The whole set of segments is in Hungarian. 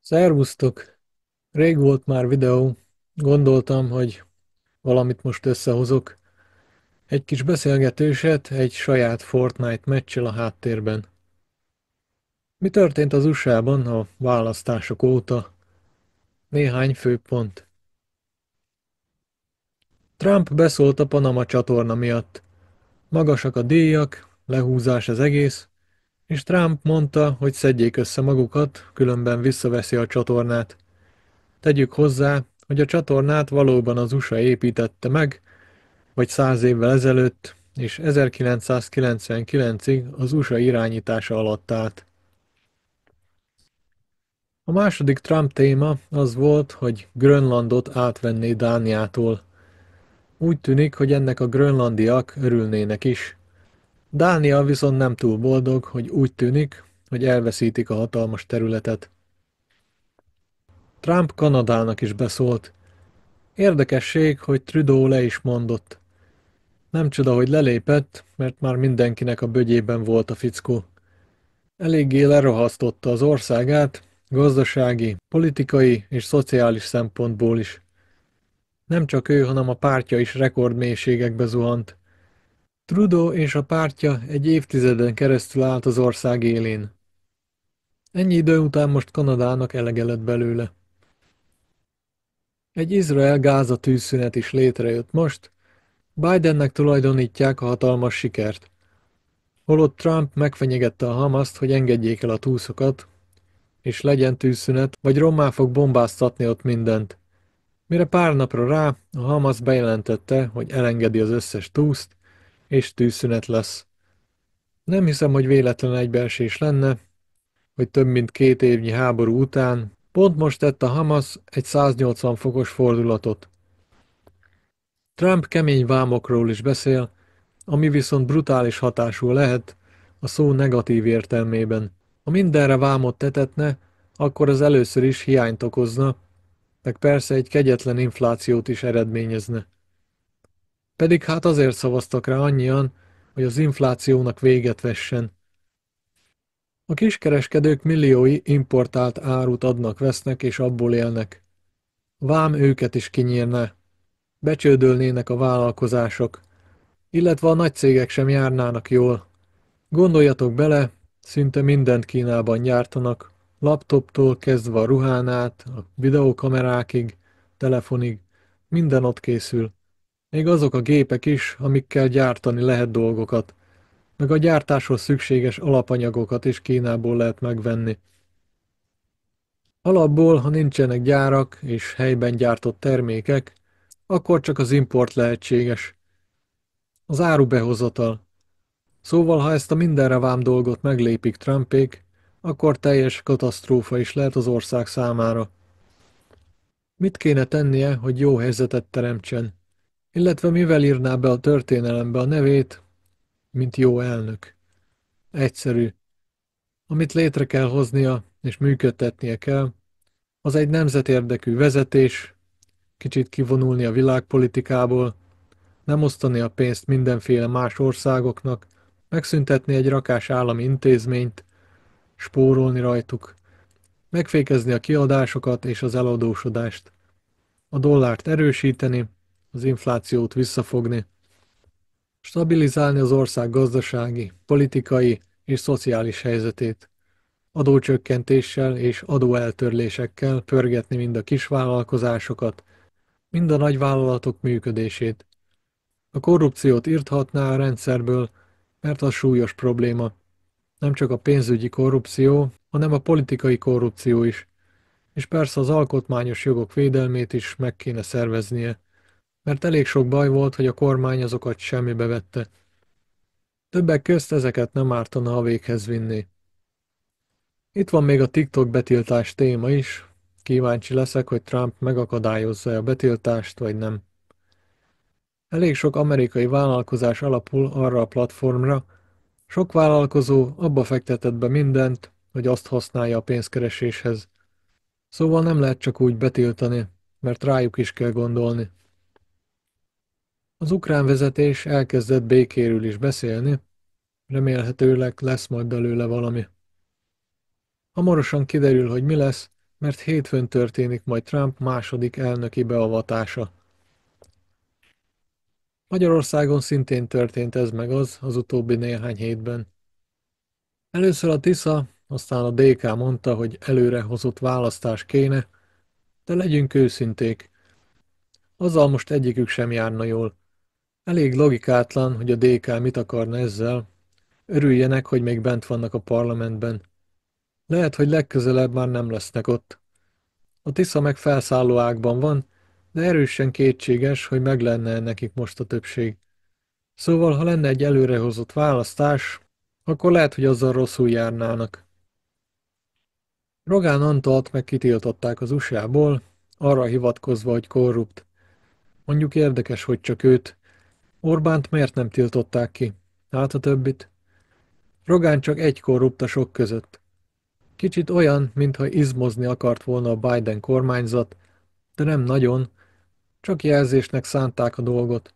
Szervusztok! Rég volt már videó, gondoltam, hogy valamit most összehozok. Egy kis beszélgetőset egy saját Fortnite meccsel a háttérben. Mi történt az USA-ban a választások óta? Néhány fő pont. Trump beszólt a Panama csatorna miatt. Magasak a díjak, lehúzás az egész, és Trump mondta, hogy szedjék össze magukat, különben visszaveszi a csatornát. Tegyük hozzá, hogy a csatornát valóban az USA építette meg, vagy 100 évvel ezelőtt, és 1999-ig az USA irányítása alatt állt. A második Trump téma az volt, hogy Grönlandot átvenné Dániától. Úgy tűnik, hogy ennek a grönlandiak örülnének is. Dánia viszont nem túl boldog, hogy úgy tűnik, hogy elveszítik a hatalmas területet. Trump Kanadának is beszólt. Érdekesség, hogy Trudeau le is mondott. Nem csoda, hogy lelépett, mert már mindenkinek a bögyében volt a fickó. Eléggé lerohasztotta az országát, gazdasági, politikai és szociális szempontból is. Nem csak ő, hanem a pártja is rekordmélységekbe zuhant. Trudeau és a pártja egy évtizeden keresztül állt az ország élén. Ennyi idő után most Kanadának elege lett belőle. Egy Izrael-Gáza tűzszünet is létrejött most, Bidennek tulajdonítják a hatalmas sikert. Holott Trump megfenyegette a Hamaszt, hogy engedjék el a túszokat, és legyen tűzszünet, vagy rommá fog bombáztatni ott mindent. Mire pár napra rá a Hamas bejelentette, hogy elengedi az összes túszt, és tűzszünet lesz. Nem hiszem, hogy véletlen egybeesés lenne, hogy több mint 2 évnyi háború után pont most tett a Hamas egy 180 fokos fordulatot. Trump kemény vámokról is beszél, ami viszont brutális hatású lehet a szó negatív értelmében. Ha mindenre vámot tetetne, akkor az először is hiányt okozna, meg persze egy kegyetlen inflációt is eredményezne. Pedig hát azért szavaztak rá annyian, hogy az inflációnak véget vessen. A kiskereskedők milliói importált árut adnak-vesznek és abból élnek. Vám őket is kinyírne, becsődölnének a vállalkozások, illetve a nagy cégek sem járnának jól. Gondoljatok bele, szinte mindent Kínában gyártanak, laptoptól kezdve a ruhán át, a videókamerákig, telefonig, minden ott készül. Még azok a gépek is, amikkel gyártani lehet dolgokat, meg a gyártáshoz szükséges alapanyagokat is Kínából lehet megvenni. Alapból, ha nincsenek gyárak és helyben gyártott termékek, akkor csak az import lehetséges. Az árubehozatal. Szóval, ha ezt a mindenre vám dolgot meglépik Trumpék, akkor teljes katasztrófa is lehet az ország számára. Mit kéne tennie, hogy jó helyzetet teremtsen? Illetve mivel írná be a történelembe a nevét, mint jó elnök? Egyszerű. Amit létre kell hoznia és működtetnie kell, az egy nemzetérdekű vezetés, kicsit kivonulni a világpolitikából, nem osztani a pénzt mindenféle más országoknak, megszüntetni egy rakás állami intézményt, spórolni rajtuk, megfékezni a kiadásokat és az eladósodást, a dollárt erősíteni, az inflációt visszafogni, stabilizálni az ország gazdasági, politikai és szociális helyzetét, adócsökkentéssel és adóeltörlésekkel pörgetni mind a kisvállalkozásokat, mind a nagyvállalatok működését. A korrupciót írthatná a rendszerből, mert az súlyos probléma. Nem csak a pénzügyi korrupció, hanem a politikai korrupció is. És persze az alkotmányos jogok védelmét is meg kéne szerveznie, mert elég sok baj volt, hogy a kormány azokat semmibe vette. Többek közt ezeket nem ártana, ha véghez vinné. Itt van még a TikTok betiltás téma is. Kíváncsi leszek, hogy Trump megakadályozza a betiltást, vagy nem. Elég sok amerikai vállalkozás alapul arra a platformra, sok vállalkozó abba fektetett be mindent, hogy azt használja a pénzkereséshez. Szóval nem lehet csak úgy betiltani, mert rájuk is kell gondolni. Az ukrán vezetés elkezdett békéről is beszélni, remélhetőleg lesz majd belőle valami. Hamarosan kiderül, hogy mi lesz, mert hétfőn történik majd Trump második elnöki beavatása. Magyarországon szintén történt ez meg az utóbbi néhány hétben. Először a Tisza, aztán a DK mondta, hogy előrehozott választás kéne, de legyünk őszinték, azzal most egyikük sem járna jól. Elég logikátlan, hogy a DK mit akarna ezzel, örüljenek, hogy még bent vannak a parlamentben. Lehet, hogy legközelebb már nem lesznek ott. A Tisza meg felszálló ágban van, de erősen kétséges, hogy meg lenne nekik most a többség. Szóval, ha lenne egy előrehozott választás, akkor lehet, hogy azzal rosszul járnának. Rogán Antalt meg kitiltották az USA-ból, arra hivatkozva, hogy korrupt. Mondjuk érdekes, hogy csak őt. Orbánt miért nem tiltották ki? Hát a többit? Rogán csak egy korrupt a sok között. Kicsit olyan, mintha izmozni akart volna a Biden kormányzat, de nem nagyon, csak jelzésnek szánták a dolgot.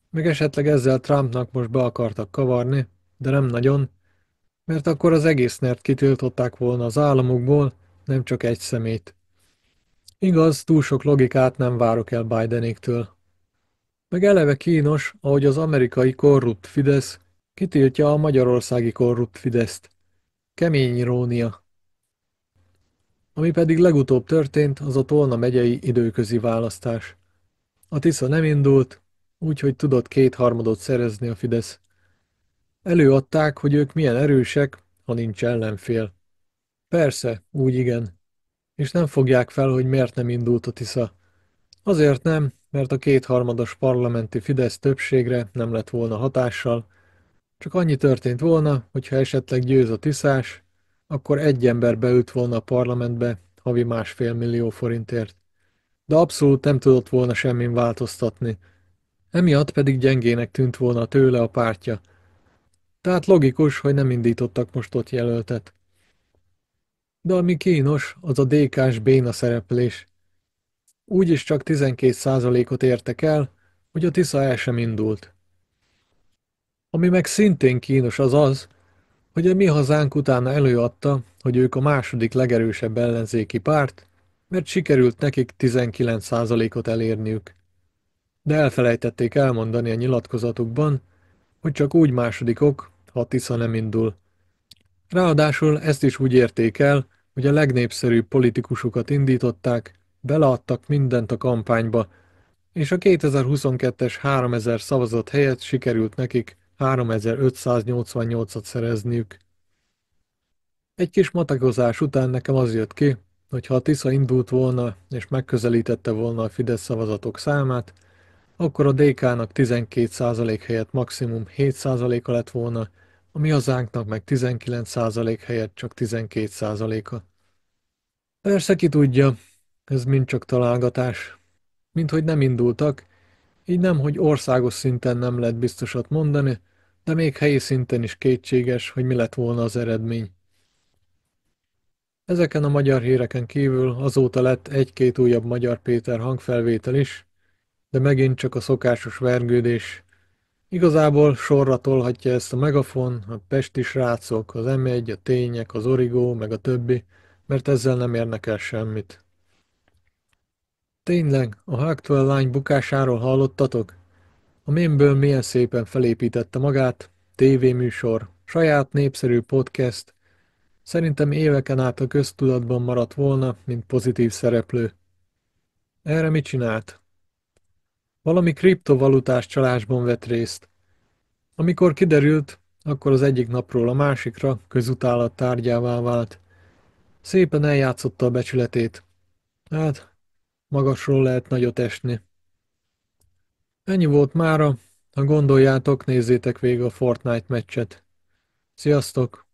Meg esetleg ezzel Trumpnak most be akartak kavarni, de nem nagyon, mert akkor az egész nert kitiltották volna az államukból, nem csak egy szemét. Igaz, túl sok logikát nem várok el Bidenéktől. Meg eleve kínos, ahogy az amerikai korrupt Fidesz kitiltja a magyarországi korrupt Fideszt. Kemény irónia. Ami pedig legutóbb történt, az a Tolna megyei időközi választás. A Tisza nem indult, úgyhogy tudott kétharmadot szerezni a Fidesz. Előadták, hogy ők milyen erősek, ha nincs ellenfél. Persze, úgy igen. És nem fogják fel, hogy miért nem indult a Tisza. Azért nem, mert a kétharmados parlamenti Fidesz többségre nem lett volna hatással, csak annyi történt volna, hogyha esetleg győz a Tiszás, akkor egy ember beült volna a parlamentbe havi 1,5 millió forintért. De abszolút nem tudott volna semmin változtatni. Emiatt pedig gyengének tűnt volna tőle a pártja. Tehát logikus, hogy nem indítottak most ott jelöltet. De ami kínos, az a DK-s béna szereplés. Úgyis csak 12%-ot értek el, hogy a Tisza el sem indult. Ami meg szintén kínos az az, hogy a Mi Hazánk utána előadta, hogy ők a második legerősebb ellenzéki párt, mert sikerült nekik 19%-ot elérniük. De elfelejtették elmondani a nyilatkozatukban, hogy csak úgy másodikok, ha a Tisza nem indul. Ráadásul ezt is úgy érték el, hogy a legnépszerűbb politikusokat indították, beleadtak mindent a kampányba, és a 2022-es 3000 szavazat helyett sikerült nekik 3588-at szerezniük. Egy kis matakozás után nekem az jött ki, hogy ha a Tisza indult volna és megközelítette volna a Fidesz szavazatok számát, akkor a DK-nak 12% helyett maximum 7%-a lett volna, a Mi Hazánknak meg 19% helyett csak 12%-a. Persze ki tudja, ez mind csak találgatás. Mint hogy nem indultak, így nem, hogy országos szinten nem lehet biztosat mondani, de még helyi szinten is kétséges, hogy mi lett volna az eredmény. Ezeken a magyar híreken kívül azóta lett egy-két újabb Magyar Péter hangfelvétel is, de megint csak a szokásos vergődés. Igazából sorra tolhatja ezt a Megafon, a Pesti srácok, az M1, a Tények, az Origo, meg a többi, mert ezzel nem érnek el semmit. Tényleg, a Hagtwell lány bukásáról hallottatok? A mémből milyen szépen felépítette magát, tévéműsor, saját népszerű podcast, szerintem éveken át a köztudatban maradt volna, mint pozitív szereplő. Erre mit csinált? Valami kriptovalutás csalásban vett részt. Amikor kiderült, akkor az egyik napról a másikra közutálat tárgyává vált. Szépen eljátszotta a becsületét. Hát, magasról lehet nagyot esni. Ennyi volt mára, ha gondoljátok, nézzétek végig a Fortnite meccset. Sziasztok!